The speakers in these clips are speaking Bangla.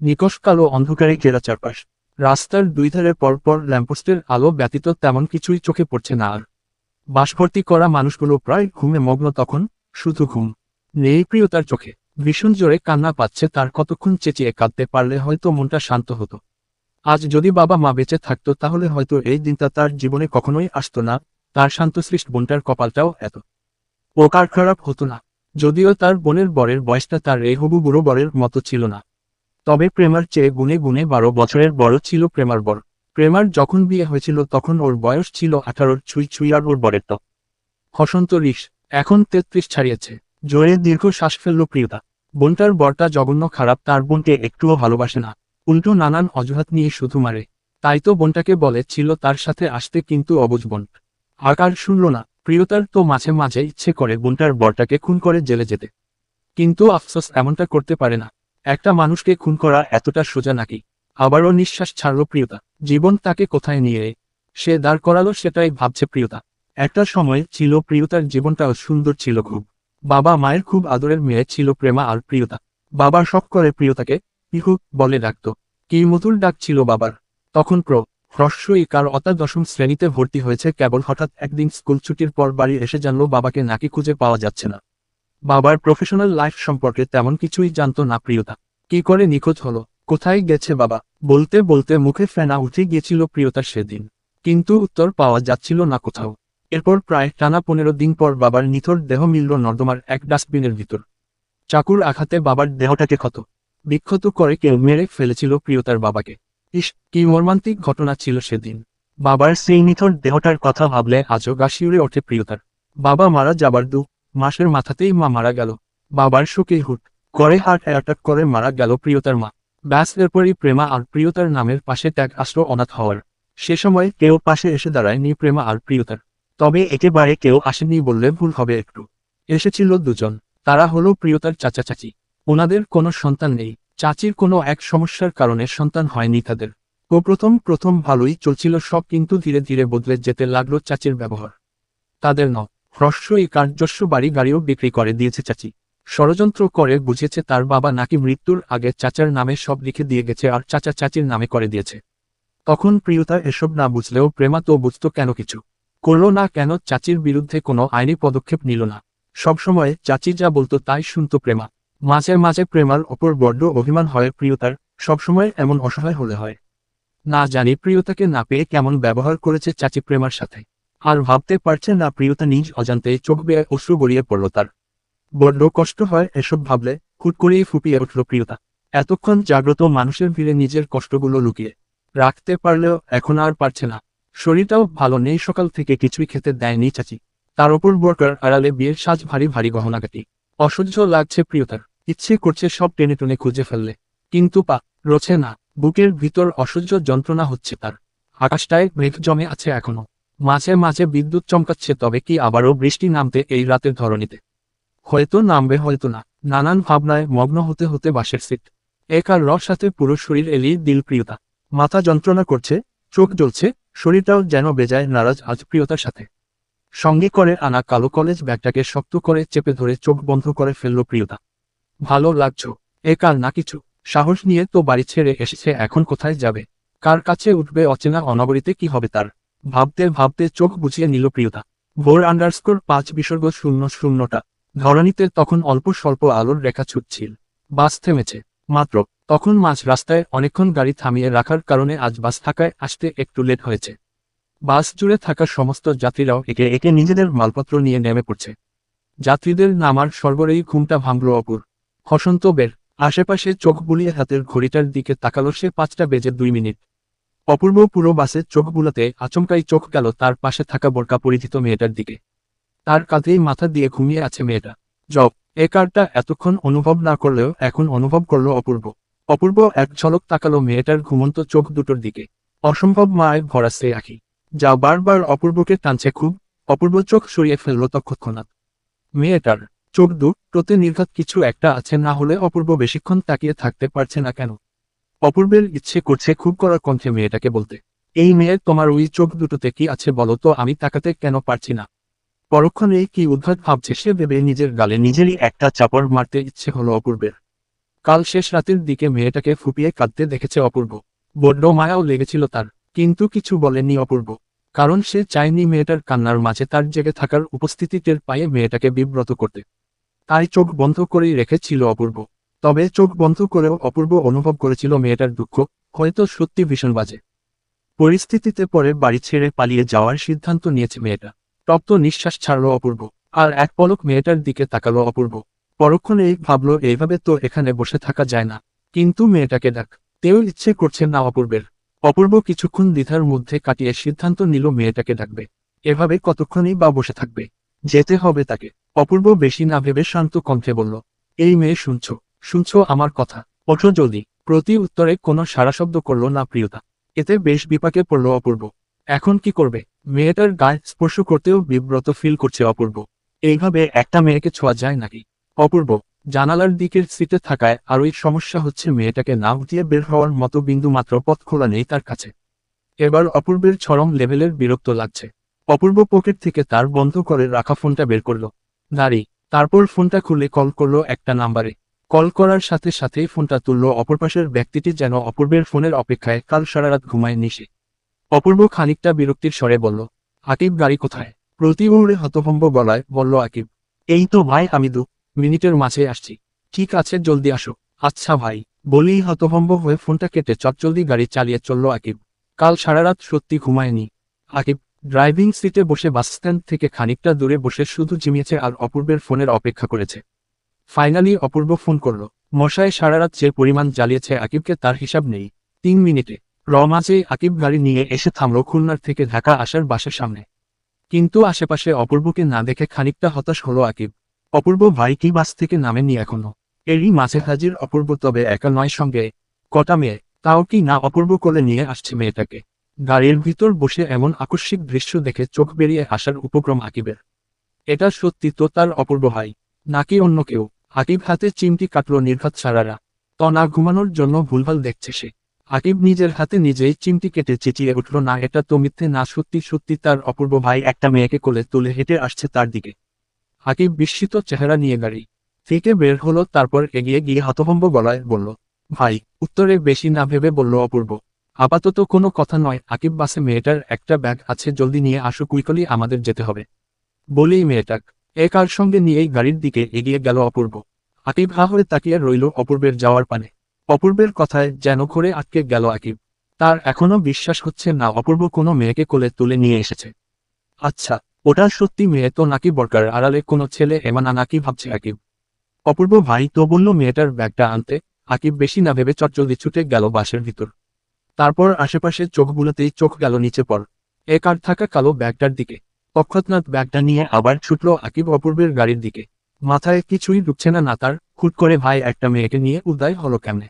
নিকষ কালো অন্ধকারে ঘেরা চারপাশ। রাস্তার দুই ধারে পরপর ল্যাম্পপোস্টের আলো ব্যতীত তেমন কিছুই চোখে পড়ছে না আর। বাসভর্তি করা মানুষগুলো প্রায় ঘুমে মগ্ন তখন, শুধু ঘুম নেই প্রিয়তার চোখে। ভীষণ জোরে কান্না পাচ্ছে তার, কতক্ষণ চেঁচিয়ে কাঁদতে পারলে হয়তো মনটা শান্ত হতো। আজ যদি বাবা মা বেঁচে থাকতো তাহলে হয়তো এই দিনটা তার জীবনে কখনোই আসতো না, তার শান্তশিষ্ট বোনটার কপালটাও এত প্রকার খারাপ হতো না। যদিও তার বোনের বরের বয়সটা তার এই হবু বুড়ো বরের মতো ছিল না, তবে প্রেমার চেয়ে গুনে গুনে 12 বছরের বড় ছিল প্রেমার বর। প্রেমার যখন বিয়ে হয়েছিল তখন ওর বয়স ছিল 18-র ছুঁই ছুঁই, আর ওর বরের তো হসন্ত রিস এখন 33 ছাড়িয়েছে। জোরে দীর্ঘ শ্বাস ফেলল প্রিয়তা। বোনটার বরটা জঘন্য খারাপ, তার বোনকে একটুও ভালোবাসে না, উল্টো নানান অজুহাত নিয়ে শুধু মারে। তাই তো বোনটাকে বলেছিল তার সাথে আসতে, কিন্তু অবুঝ বোন আর শুনল না। প্রিয়তার তো মাঝে মাঝে ইচ্ছে করে বোনটার বরটাকে খুন করে জেলে যেতে, কিন্তু আফসোস এমনটা করতে পারে না। একটা মানুষকে খুন করা এতটা সোজা নাকি? আবারও নিঃশ্বাস ছাড়ল প্রিয়তা। জীবন তাকে কোথায় নিয়ে সে দাঁড় করালো সেটাই ভাবছে প্রিয়তা। একটা সময় ছিল প্রিয়তার জীবনটাও সুন্দর ছিল খুব। বাবা মায়ের খুব আদরের মেয়ে ছিল প্রেমা, আর প্রিয়তা বাবা শখ করে প্রিয়তাকে পিহু বলে ডাকত। কি মধুর ডাক ছিল বাবার তখন। হ্রস্বইকার দশম শ্রেণীতে ভর্তি হয়েছে কেবল, হঠাৎ একদিন স্কুল ছুটির পর বাড়ি এসে জানল বাবাকে নাকি খুঁজে পাওয়া যাচ্ছে না। বাবার প্রফেশনাল লাইফ সম্পর্কে তেমন কিছুই জানতো না প্রিয়তা। কি করে নিখোঁজ হলো, কোথায় গেছে বাবা, বলতে বলতে মুখে ফেনা উঠে গিয়েছিল প্রিয়তার সেদিন, কিন্তু উত্তর পাওয়া যাচ্ছিল না কোথাও। এরপর প্রায় টানা 15 দিন পর বাবার নিথর দেহ মিলল নর্দমার এক ডাস্টবিনের ভিতর। চাকুর আঘাতে বাবার দেহটাকে ক্ষত বিক্ষত করে কেউ মেরে ফেলেছিল প্রিয়তার বাবাকে। ইস, কি মর্মান্তিক ঘটনা ছিল সেদিন। বাবার সেই নিথর দেহটার কথা ভাবলে আজও গা শিউরে ওঠে প্রিয়তার। বাবা মারা যাবার 2 মাসের মাথাতেই মা মারা গেল। বাবার শোকে হুট করে হার্ট অ্যাটাক করে মারা গেল প্রিয়তার মা। ব্যাস, এরপরই প্রেমা আর প্রিয়তার নামের পাশে ত্যাগ আসলো অনাথ হওয়ার। সে সময় কেউ পাশে এসে দাঁড়ায়নি প্রেমা আর প্রিয়তার। তবে একেবারে কেউ আসেনি বললে ভুল হবে একটু। এসেছিল দুজন, তারা হলো প্রিয়তার চাচা চাচি। ওনাদের কোনো সন্তান নেই। চাচির কোনো এক সমস্যার কারণে সন্তান হয়নি তাদের। ও প্রথম প্রথম ভালোই চলছিল সব, কিন্তু ধীরে ধীরে বদলে যেতে লাগলো চাচির ব্যবহার। তাদের হ্রস্বই কার্যস্ব বাড়ি গাড়িও বিক্রি করে দিয়েছে চাচি। ষড়যন্ত্র করে বুঝেছে তার বাবা নাকি মৃত্যুর আগে চাচার নামে সব লিখে দিয়ে গেছে আর চাচা চাচির নামে করে দিয়েছে। তখন প্রিয়তা এসব না বুঝলেও প্রেমা তো বুঝতো কেন কিছু করলো না, কেন চাচির বিরুদ্ধে কোনো আইনি পদক্ষেপ নিল না। সবসময় চাচি যা বলতো তাই শুনতো প্রেমা। মাঝে মাঝে প্রেমার ওপর বড্ড অভিমান হয় প্রিয়তার, সবসময় এমন অসহায় হলে হয় না। জানি প্রিয়তাকে না পেয়ে কেমন ব্যবহার করেছে চাচি প্রেমার সাথে। আর ভাবতে পারছে না প্রিয়তা নিজ অজান্তেই চোখ বেয়ে অশ্রু গড়িয়ে পড়ল তার। বড্ড কষ্ট হয় এসব ভাবলে। হুট করেই ফুপিয়ে উঠল প্রিয়তা। এতক্ষণ জাগ্রত মানুষের ভিড়ে নিজের কষ্টগুলো লুকিয়ে রাখতে পারলেও এখন আর পারছে না। শরীরটাও ভালো নেই, সকাল থেকে কিছুই খেতে দেয়নি চাচি। তার ওপর বোরকার আড়ালে বিয়ের সাজ, ভারী ভারী গহনাগাটি। অসহ্য লাগছে প্রিয়তার, ইচ্ছে করছে সব টেনে টুনে খুঁজে ফেললে, কিন্তু পা রোছে না। বুকের ভিতর অসহ্য যন্ত্রণা হচ্ছে তার। আকাশটায় মেঘ জমে আছে এখনো, মাঝে মাঝে বিদ্যুৎ চমকাচ্ছে, তবে কি আবারও বৃষ্টি নামতে এই রাতের ধরনীতে? হয়তো নামবে, হয়তো না। নানান ভাবনায় মগ্ন হতে হতে বাসের সিট একার সাথে পুরো শরীর এলিয়ে দিল প্রিয়তা। মাথা যন্ত্রণা করছে, চোখ জ্বলছে, শরীরটাও যেন বেজায় নারাজ আজ প্রিয়তার সাথে। সঙ্গে করে আনা কালো কলেজ ব্যাগটাকে শক্ত করে চেপে ধরে চোখ বন্ধ করে ফেলল প্রিয়তা। ভালো লাগছো? একার না কিছু। সাহস নিয়ে তো বাড়ি ছেড়ে এসেছে, এখন কোথায় যাবে, কার কাছে উঠবে? অচেনা অনগরীতে কি হবে তার? ভাবতে ভাবতে চোখ বুঝিয়ে নিল প্রিয়তা। ভোর _5 _ 0 0টা ধরণীতে তখন অল্প স্বল্প আলোর রেখা ছুটছিল। বাস থেমেছে মাত্র। তখন মাঝ রাস্তায় অনেকক্ষণ গাড়ি থামিয়ে রাখার কারণে আজ বাস থাকায় আসতে একটু লেট হয়েছে। বাস জুড়ে থাকা সমস্ত যাত্রীরাও একে একে নিজেদের মালপত্র নিয়ে নেমে পড়ছে। যাত্রীদের নামার সরবরাহী ঘুমটা ভাঙল অপুর। হসন্ত বের আশেপাশে চোখ বুলিয়ে হাতের ঘড়িটার দিকে তাকালো সে। 5টা বেজে 2 মিনিট। অপূর্ব পুরো বাসে চোখ বুলাতে আচমকাই চোখ গেল তার পাশে থাকা বোরকা পরিহিত মেয়েটার দিকে। তার কাঁধেই মাথা দিয়ে ঘুমিয়ে আছে মেয়েটা। জব এ কারটা এতক্ষণ অনুভব না করলেও এখন অনুভব করল অপূর্ব। অপূর্ব এক ঝলক তাকালো মেয়েটার ঘুমন্ত চোখ দুটোর দিকে। অসম্ভব মায় ভরা সে আঁখি, যা বারবার অপূর্বকে টানছে খুব। অপূর্ব চোখ সরিয়ে ফেলল তৎক্ষণাৎ। মেয়েটার চোখ দুটোতে নির্ঘাত কিছু একটা আছে, না হলে অপূর্ব বেশিক্ষণ তাকিয়ে থাকতে পারছে না কেন। অপূর্বের ইচ্ছে করছে খুব কড়া কণ্ঠে মেয়েটাকে বলতে, এই মেয়ে, তোমার ওই চোখ দুটোতে কি আছে বলো তো, আমি তাকাতে কেন পারছি না? পরক্ষণেই কি উদ্ভট ভাবছে সে ভেবে নিজের গালে নিজেরই একটা চাপড় মারতে ইচ্ছে হলো অপূর্বের। কাল শেষ রাতের দিকে মেয়েটাকে ফুপিয়ে কাঁদতে দেখেছে অপূর্ব। বড্ড মায়াও লেগেছিল তার, কিন্তু কিছু বলেনি অপূর্ব, কারণ সে চায়নি মেয়েটার কান্নার মাঝে তার জেগে থাকার উপস্থিতি টের পায়ে মেয়েটাকে বিব্রত করতে। তাই চোখ বন্ধ করেই রেখেছিল অপূর্ব। তবে চোখ বন্ধ করেও অপূর্ব অনুভব করেছিল মেয়েটার দুঃখ হয়তো সত্যি ভীষণ বাজে পরিস্থিতিতে পরে বাড়ি ছেড়ে পালিয়ে যাওয়ার সিদ্ধান্ত নিয়েছে মেয়েটা। তপ্ত নিঃশ্বাস ছাড়ল অপূর্ব, আর এক পলক মেয়েটার দিকে তাকালো অপূর্ব। পরক্ষণেই ভাবল এইভাবে তো এখানে বসে থাকা যায় না, কিন্তু মেয়েটাকে ডাকতেও ইচ্ছে করছে না অপূর্বের। অপূর্ব কিছুক্ষণ দ্বিধার মধ্যে কাটিয়ে সিদ্ধান্ত নিল মেয়েটাকে ডাকবে। এভাবে কতক্ষণই বা বসে থাকবে, যেতে হবে তাকে। অপূর্ব বেশি না ভেবে শান্ত কণ্ঠে বলল, এই মেয়ে শুনছো আমার কথা, ওঠো জলদি। প্রতি উত্তরে কোনো সাড়া শব্দ করল না প্রিয়তা। এতে বেশ বিপাকে পড়ল অপূর্ব। এখন কি করবে? মেয়েটার গায়ে স্পর্শ করতেও বিব্রত ফিল করছে অপূর্ব। এইভাবে একটা মেয়েকে ছোঁয়া যায় নাকি? অপূর্ব জানালার দিকের সিটে থাকায় আরই সমস্যা হচ্ছে, মেয়েটাকে না উঠিয়ে বের হওয়ার মতো বিন্দু মাত্র পথ খোলা নেই তার কাছে। এবার অপূর্বের চরম লেভেলের বিরক্ত লাগছে। অপূর্ব পকেট থেকে তার বন্ধ করে রাখা ফোনটা বের করল। তারপর ফোনটা খুলে কল করলো একটা নাম্বারে। কল করার সাথে সাথেই ফোনটা তুলল অপর পাশের ব্যক্তিটি, যেন অপূর্বের ফোনের অপেক্ষায় কাল সারা রাত ঘুমায়নি সে। অপূর্ব খানিকটা বিরক্তির স্বরে বলল, আকিব গাড়ি কোথায়? প্রতি মুহূর্তে হতভম্ব গলায় বলল আকিব, এই তো ভাই আমি 2 মিনিটের মাঝে আসছি। ঠিক আছে জলদি আসো। আচ্ছা ভাই, বলেই হতভম্ব হয়ে ফোনটা কেটে চটজলদি গাড়ি চালিয়ে চলল আকিব। কাল সারা রাত সত্যি ঘুমায়নি আকিব। ড্রাইভিং সিটে বসে বাসস্ট্যান্ড থেকে খানিকটা দূরে বসে শুধু ঝিমিয়েছে আর অপূর্বের ফোনের অপেক্ষা করেছে। ফাইনালি অপূর্ব ফোন করল। মশায় সারা রাত যে পরিমাণ জ্বালিয়েছে আকিবকে তার হিসাব নেই। 3 মিনিটে মাঝেই আকিব গাড়ি নিয়ে এসে থামল খুলনার থেকে ঢাকা আসার বাসের সামনে। কিন্তু আশেপাশে অপূর্বকে না দেখে খানিকটা হতাশ হলো আকিব। অপূর্ব ভাই কি বাস থেকে নামেনি এখনো? এরই মাঝে হাজির অপূর্ব, তবে একা নয়, সঙ্গে কটা মেয়ে। তাও কি না অপূর্ব কোলে নিয়ে আসছে মেয়েটাকে। গাড়ির ভিতর বসে এমন আকস্মিক দৃশ্য দেখে চোখ বেরিয়ে আসার উপক্রম আকিবের। এটা সত্যি তো তার অপূর্ব ভাই, নাকি অন্য কেউ? আকিব হাতে চিমটি কাটল নির্ঘাত সারারা। না ঘুমানোর জন্য ভুলভাল দেখছে সে। আকিব নিজের হাতে নিজেই চিমটি কেটে চেঁচিয়ে উঠল, না এটা তো মিথ্যে না, সত্যি সত্যি তার অপূর্ব ভাই একটা মেয়েকে কোলে তুলে হেঁটে আসছে তার দিকে। আকিব বিস্মিত চেহারা নিয়ে গাড়ি থেকে বের হলো, তারপর এগিয়ে গিয়ে হতভম্ব গলায় বলল, ভাই। উত্তরে বেশি না ভেবে বলল অপূর্ব, আপাতত কোনো কথা নয় আকিব, বাসে মেয়েটার একটা ব্যাগ আছে, জলদি নিয়ে আসো, কুইকলি আমাদের যেতে হবে। বলেই মেয়েটাক কার সঙ্গে নিয়েই গাড়ির দিকে এগিয়ে গেল অপূর্ব। আকিব হা হয়ে তাকিয়ে রইল অপূর্বের যাওয়ার পানে। অপূর্বের কথায় যেন করে আটকে গেল আকিব। তার এখনো বিশ্বাস হচ্ছে না অপূর্ব কোনো মেয়েকে কোলে তুলে নিয়ে এসেছে। আচ্ছা, ওটা সত্যি মেয়ে তো নাকি বরকার আড়ালে কোনো ছেলে এমানা নাকি ভাবছে আকিব। অপূর্ব ভাই তো বলল মেয়েটার ব্যাগটা আনতে। আকিব বেশি না ভেবে চটজলদি ছুটে গেল বাসের ভিতর। তারপর আশেপাশে চোখ বুলাতেই চোখ গেল নিচে পড় কার থাকা কালো ব্যাগটার দিকে। তৎক্ষণাৎ ব্যাগটা নিয়ে আবার ছুটল আকিব অপূর্বের গাড়ির দিকে। মাথায় কিছুই ঢুকছে না তার, হুট করে ভাই একটা মেয়েকে নিয়ে উদয় হলো কেমনে?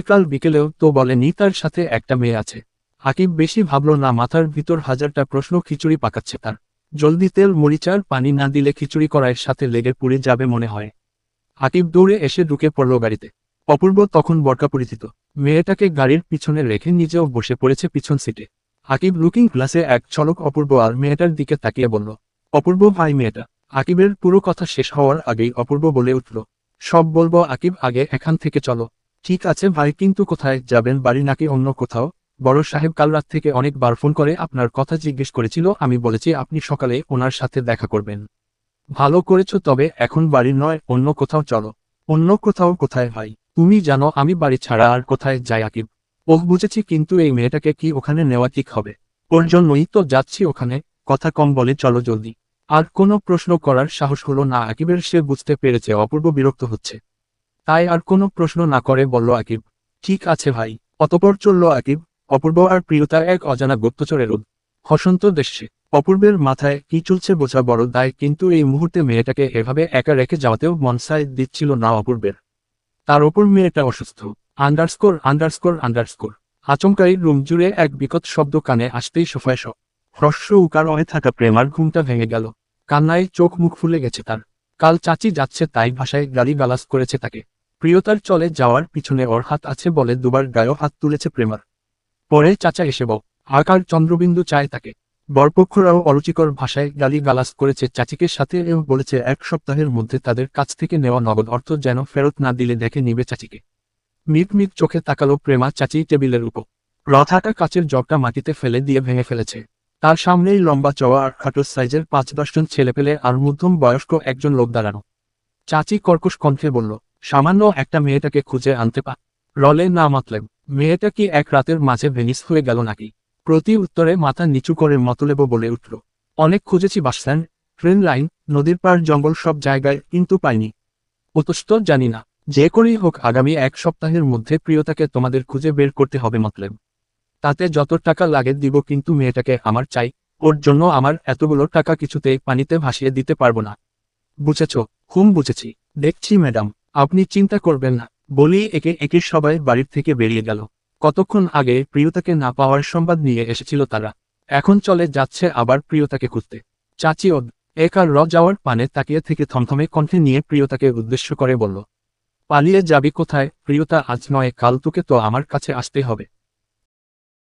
কাল বিকেলেও তো বলেনি তার সাথে একটা মেয়ে আছে। আকিব বেশি ভাবল না, মাথার ভিতর হাজারটা প্রশ্ন খিচুড়ি পাকাচ্ছে তার। জলদি তেল মরিচার পানি না দিলে খিচুড়ি কড়াইয়ের সাথে লেগে পুড়ে যাবে মনে হয়। আকিব দৌড়ে এসে ঢুকে পড়ল গাড়িতে। অপূর্ব তখন বোরকা পরিহিত। মেয়েটাকে গাড়ির পিছনে রেখে নিজেও বসে পড়েছে পিছন সিটে। আকিব লুকিং গ্লাসে এক ঝলক অপূর্ব আর মেয়েটার দিকে তাকিয়ে বলল, অপূর্ব ভাই মেয়েটা। আকিবের পুরো কথা শেষ হওয়ার আগেই অপূর্ব বলে উঠল, সব বলবো আকিব, আগে এখান থেকে চলো। ঠিক আছে ভাই, কিন্তু কোথায় যাবেন? বাড়ি নাকি অন্য কোথাও? বড় সাহেব কাল রাত থেকে অনেকবার ফোন করে আপনার কথা জিজ্ঞেস করেছিল, আমি বলেছি আপনি সকালে ওনার সাথে দেখা করবেন। ভালো করেছো, তবে এখন বাড়ি নয়, অন্য কোথাও চলো। অন্য কোথাও কোথায় ভাই? তুমি জানো আমি বাড়ি ছাড়া আর কোথায় যাই আকিব? ওহ বুঝেছি, কিন্তু এই মেয়েটাকে কি ওখানে নেওয়া ঠিক হবে? ওর জন্যই তো যাচ্ছি ওখানে। কথা কম বলে চলো জলদি। আর কোনো প্রশ্ন করার সাহস হলো না আকিবের। সে বুঝতে পেরেছে অপূর্ব বিরক্ত হচ্ছে, তাই আর কোনো প্রশ্ন না করে বলল আকিব, ঠিক আছে ভাই। অতঃপর চলল আকিব, অপূর্ব আর প্রিয়তা এক অজানা গুপ্তচরের হসন্ত দেশে। অপূর্বের মাথায় কি চলছে বোঝা বড় দায়, কিন্তু এই মুহূর্তে মেয়েটাকে এভাবে একা রেখে যাওয়াতেও মন সায় দিচ্ছিল না অপূর্বের। তার ওপর মেয়েটা অসুস্থ। Underscore underscore underscore. আচমকাই রুম জুড়ে এক বিকট শব্দ কানে আসতেই সোফায় হ্রস্ব উকার হয়ে থাকা প্রেমার ঘুমটা ভেঙে গেল। কান্নায় চোখ মুখ ফুলে গেছে তার। কাল চাচি যাচ্ছে তাই ভাষায় গালিগালাজ করেছে তাকে। প্রিয়তার চলে যাওয়ার পিছনে ওর হাত আছে বলে দুবার গায়েও হাত তুলেছে প্রেমার। পরে চাচা এসে বউ আকার চন্দ্রবিন্দু চায় তাকে। বরপক্ষরাও অরুচিকর ভাষায় গালিগালাজ করেছে চাচিকে, সাথে এও বলেছে 1 সপ্তাহের মধ্যে তাদের কাছ থেকে নেওয়া নগদ অর্থ যেন ফেরত না দিলে দেখে নিবে চাচিকে। মিট মিট চোখে তাকালো প্রেমা চাচি টেবিলের উপর। রথাটা কাচের জগটা মাটিতে ফেলে দিয়ে ভেঙে ফেলেছে। তার সামনেই লম্বা চওড়া আর খাটো সাইজের 5-10 জন ছেলেপেলে আর মধ্যম বয়স্ক একজন লোক দাঁড়ানো। চাচি কর্কশ কণ্ঠে বলল, সামান্য একটা মেয়েটাকে খুঁজে আনতে রলে না মতলেব। মেয়েটা কি এক রাতের মাঝে ভেনিস হয়ে গেল নাকি? প্রতি উত্তরে মাথা নিচু করে মতলেব বলে উঠল, অনেক খুঁজেছি বাসস্ট্যান্ড, ট্রেন লাইন, নদীর পার, জঙ্গল, সব জায়গায়, কিন্তু পাইনি। অতষ্ট জানি না। যে করেই হোক আগামী 1 সপ্তাহের মধ্যে প্রিয়তাকে তোমাদের খুঁজে বের করতে হবে মতলেব। তাতে যত টাকা লাগে দিব, কিন্তু মেয়েটাকে আমার চাই। ওর জন্য আমার এতগুলো টাকা কিছুতেই পানিতে ভাসিয়ে দিতে পারবো না। বুঝেছ? বুঝেছি। দেখছি ম্যাডাম, আপনি চিন্তা করবেন না। বলি একে একে সবাই বাড়ির থেকে বেরিয়ে গেল। কতক্ষণ আগে প্রিয়তাকে না পাওয়ার সংবাদ নিয়ে এসেছিল তারা। এখন চলে যাচ্ছে আবার প্রিয়তাকে খুঁজতে। চাচি ওদ একার যাওয়ার পানে তাকিয়ে থেকে থমথমে কণ্ঠে নিয়ে প্রিয়তাকে উদ্দেশ্য করে বলল, পালিয়ে যাবি কোথায়? প্রিয়তা, আজ নয় কাল তোকে তো আমার কাছে আসতেই হবে।